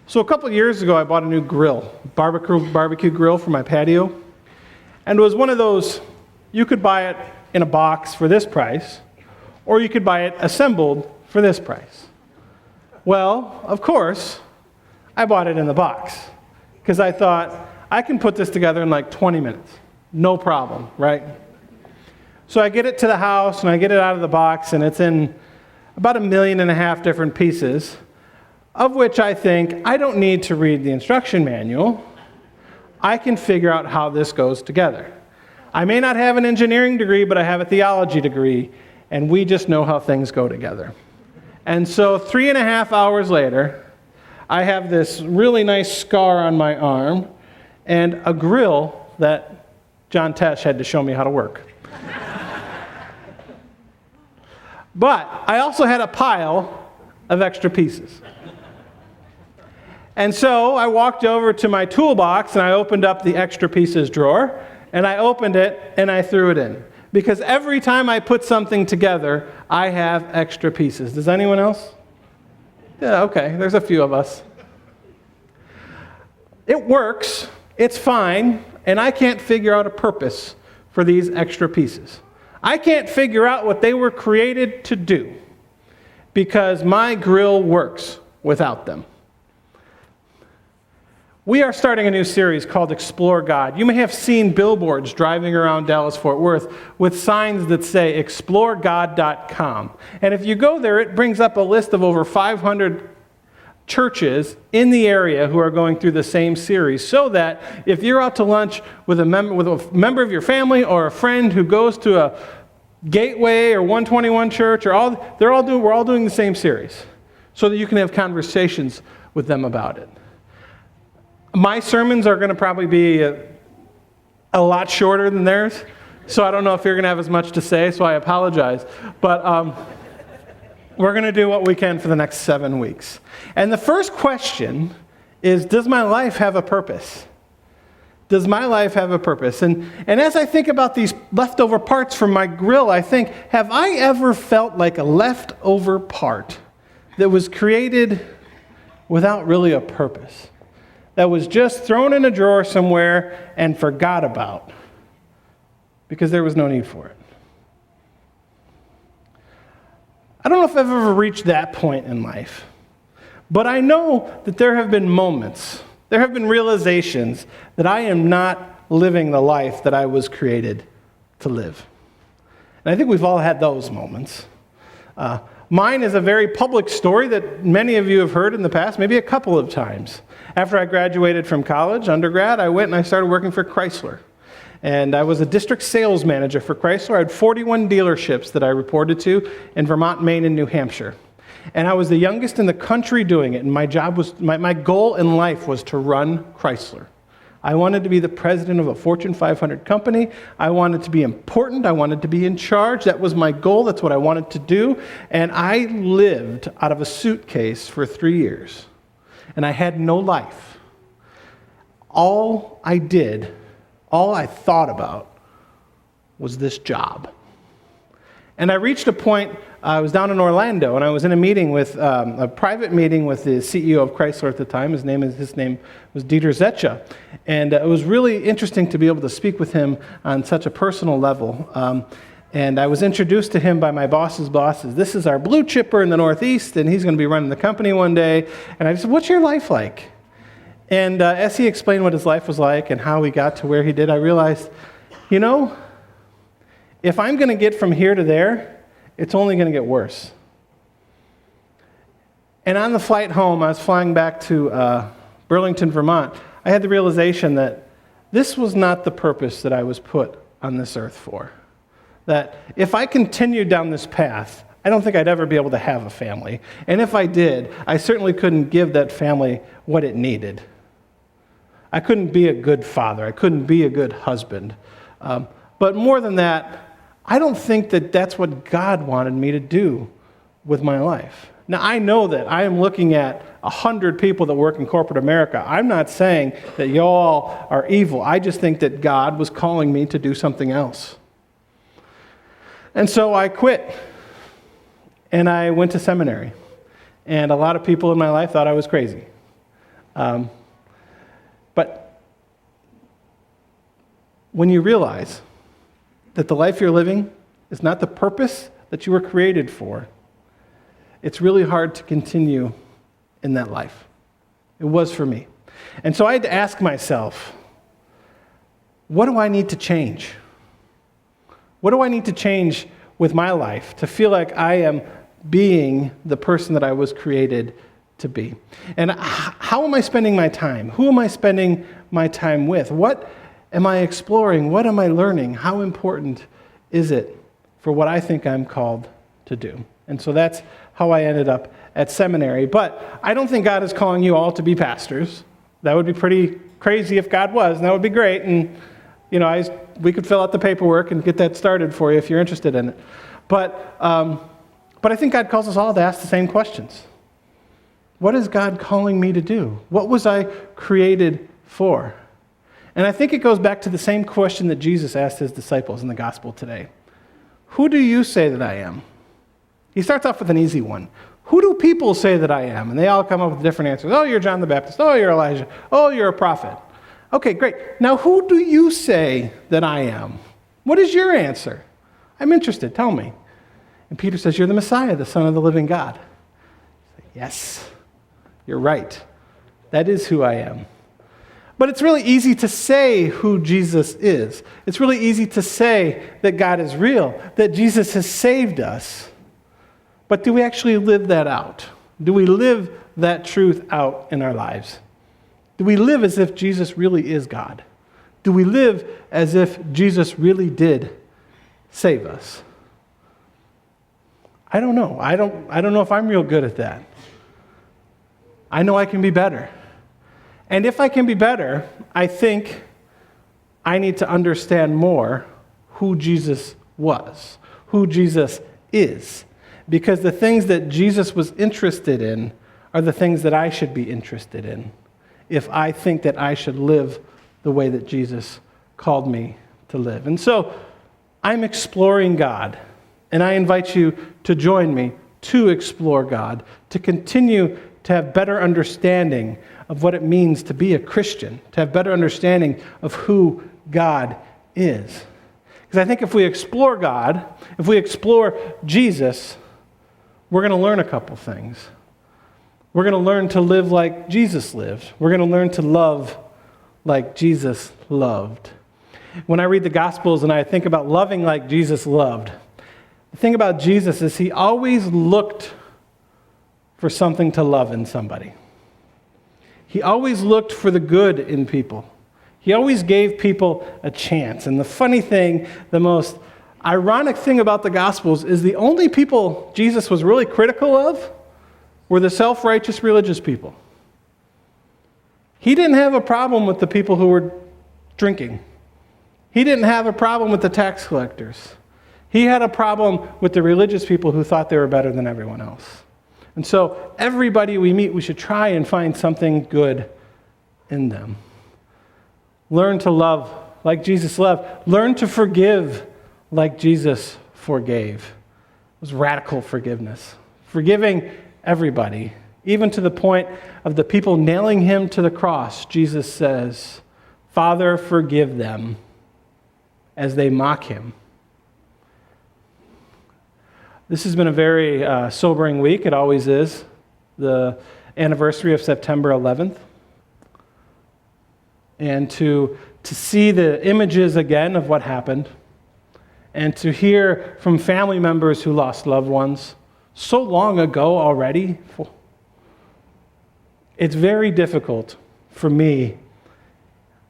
So a couple of years ago, I bought a new grill, barbecue grill for my patio. And it was one of those, you could buy it in a box for this price, or you could buy it assembled for this price. Well, of course, I bought it in the box, because I thought, I can put this together in like 20 minutes. No problem, right? So I get it to the house, and I get it out of the box, and it's in about 1.5 million different pieces, of which I think I don't need to read the instruction manual. I can figure out how this goes together. I may not have an engineering degree, but I have a theology degree, and we just know how things go together. And so 3.5 hours later, I have this really nice scar on my arm and a grill that John Tesh had to show me how to work. But I also had a pile of extra pieces. And so I walked over to my toolbox and I opened up the extra pieces drawer and I opened it and I threw it in. Because every time I put something together, I have extra pieces. Does anyone else? Yeah, okay, there's a few of us. It works, it's fine, and I can't figure out a purpose for these extra pieces. I can't figure out what they were created to do because my grill works without them. We are starting a new series called Explore God. You may have seen billboards driving around Dallas-Fort Worth with signs that say exploregod.com. And if you go there, it brings up a list of over 500 churches in the area who are going through the same series, so that if you're out to lunch with a member of your family or a friend who goes to a Gateway or 121 church, we're all doing the same series, so that you can have conversations with them about it. My sermons are going to probably be a lot shorter than theirs, so I don't know if you're going to have as much to say, so I apologize. But we're going to do what we can for the next 7 weeks. And the first question is, does my life have a purpose? Does my life have a purpose? And as I think about these leftover parts from my grill, I think, have I ever felt like a leftover part that was created without really a purpose? That was just thrown in a drawer somewhere and forgot about because there was no need for it. I don't know if I've ever reached that point in life, but I know that there have been moments, there have been realizations that I am not living the life that I was created to live. And I think we've all had those moments. Mine is a very public story that many of you have heard in the past, maybe a couple of times. After I graduated from college, undergrad, I went and I started working for Chrysler. And I was a district sales manager for Chrysler. I had 41 dealerships that I reported to in Vermont, Maine, and New Hampshire. And I was the youngest in the country doing it. And my job was, my goal in life was to run Chrysler. I wanted to be the president of a Fortune 500 company. I wanted to be important. I wanted to be in charge. That was my goal. That's what I wanted to do. And I lived out of a suitcase for 3 years. And I had no life. All I thought about was this job. And I reached a point, I was down in Orlando, and I was in a meeting with, a private meeting with the CEO of Chrysler at the time. His name was Dieter Zetsche. And it was really interesting to be able to speak with him on such a personal level. And I was introduced to him by my boss's bosses. This is our blue chipper in the Northeast, and he's going to be running the company one day. And I said, what's your life like? And as he explained what his life was like and how he got to where he did, I realized, if I'm going to get from here to there, it's only going to get worse. And on the flight home, I was flying back to Burlington, Vermont. I had the realization that this was not the purpose that I was put on this earth for. That if I continued down this path, I don't think I'd ever be able to have a family. And if I did, I certainly couldn't give that family what it needed. I couldn't be a good father. I couldn't be a good husband. But more than that, I don't think that that's what God wanted me to do with my life. Now, I know that I am looking at 100 people that work in corporate America. I'm not saying that y'all are evil. I just think that God was calling me to do something else. And so I quit, and I went to seminary. And a lot of people in my life thought I was crazy. But when you realize that the life you're living is not the purpose that you were created for, it's really hard to continue in that life. It was for me. And so I had to ask myself, what do I need to change? What do I need to change with my life to feel like I am being the person that I was created to be? And how am I spending my time? Who am I spending my time with? What am I exploring? What am I learning? How important is it for what I think I'm called to do? And so that's how I ended up at seminary. But I don't think God is calling you all to be pastors. That would be pretty crazy if God was, and that would be great. And, we could fill out the paperwork and get that started for you if you're interested in it. But I think God calls us all to ask the same questions. What is God calling me to do? What was I created for? And I think it goes back to the same question that Jesus asked his disciples in the gospel today. Who do you say that I am? He starts off with an easy one. Who do people say that I am? And they all come up with different answers. Oh, you're John the Baptist. Oh, you're Elijah. Oh, you're a prophet. Okay, great. Now, who do you say that I am? What is your answer? I'm interested. Tell me. And Peter says, you're the Messiah, the Son of the living God. Yes, you're right. That is who I am. But it's really easy to say who Jesus is. It's really easy to say that God is real, that Jesus has saved us. But do we actually live that out? Do we live that truth out in our lives? Do we live as if Jesus really is God? Do we live as if Jesus really did save us? I don't know. I don't know if I'm real good at that. I know I can be better. And if I can be better, I think I need to understand more who Jesus was, who Jesus is. Because the things that Jesus was interested in are the things that I should be interested in if I think that I should live the way that Jesus called me to live. And so I'm exploring God, and I invite you to join me to explore God, to continue to have better understanding of what it means to be a Christian, to have better understanding of who God is. Because I think if we explore God, if we explore Jesus, we're going to learn a couple things. We're going to learn to live like Jesus lived. We're going to learn to love like Jesus loved. When I read the Gospels and I think about loving like Jesus loved, the thing about Jesus is he always looked for something to love in somebody. He always looked for the good in people. He always gave people a chance. And the funny thing, the most ironic thing about the Gospels is the only people Jesus was really critical of were the self-righteous religious people. He didn't have a problem with the people who were drinking. He didn't have a problem with the tax collectors. He had a problem with the religious people who thought they were better than everyone else. And so everybody we meet, we should try and find something good in them. Learn to love like Jesus loved. Learn to forgive like Jesus forgave. It was radical forgiveness. Forgiving everybody, even to the point of the people nailing him to the cross. Jesus says, Father, forgive them as they mock him. This has been a very sobering week. It always is. The anniversary of September 11th. And to see the images again of what happened, and to hear from family members who lost loved ones so long ago already, it's very difficult for me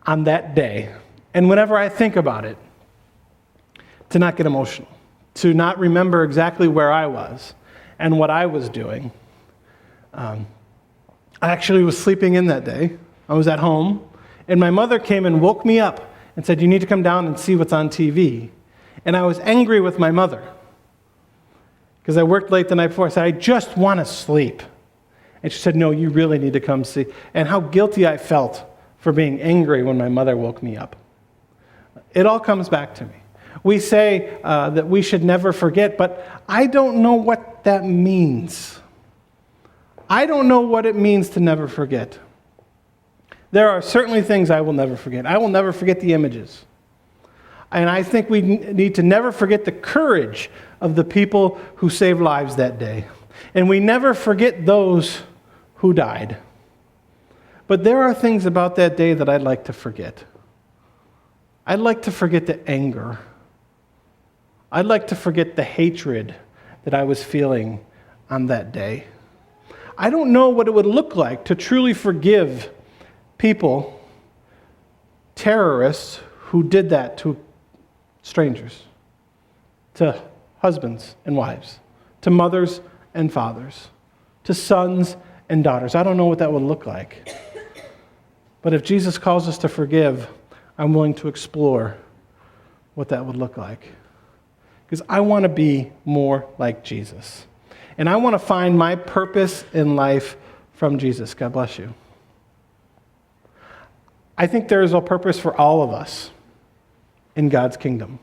on that day, and whenever I think about it, to not get emotional, to not remember exactly where I was and what I was doing. I actually was sleeping in that day. I was at home, and my mother came and woke me up and said, you need to come down and see what's on TV. And I was angry with my mother because I worked late the night before. I said, I just want to sleep. And she said, no, you really need to come see. And how guilty I felt for being angry when my mother woke me up. It all comes back to me. We say that we should never forget, but I don't know what that means. I don't know what it means to never forget. There are certainly things I will never forget. I will never forget the images. And I think we need to never forget the courage of the people who saved lives that day. And we never forget those who died. But there are things about that day that I'd like to forget. I'd like to forget the anger. I'd like to forget the hatred that I was feeling on that day. I don't know what it would look like to truly forgive people, terrorists, who did that to strangers, to husbands and wives, to mothers and fathers, to sons and daughters. I don't know what that would look like. But if Jesus calls us to forgive, I'm willing to explore what that would look like. Because I want to be more like Jesus. And I want to find my purpose in life from Jesus. God bless you. I think there is a purpose for all of us in God's kingdom.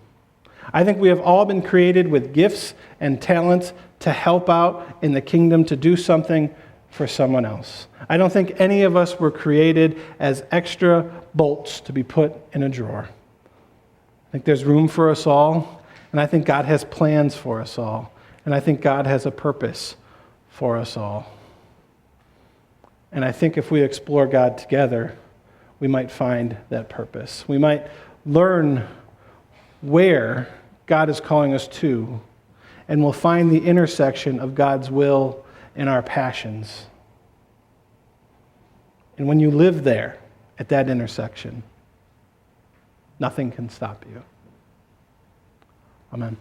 I think we have all been created with gifts and talents to help out in the kingdom, to do something for someone else. I don't think any of us were created as extra bolts to be put in a drawer. I think there's room for us all, and I think God has plans for us all, and I think God has a purpose for us all. And I think if we explore God together, we might find that purpose. We might learn where God is calling us to, and we'll find the intersection of God's will and our passions. And when you live there, at that intersection, nothing can stop you. Amen.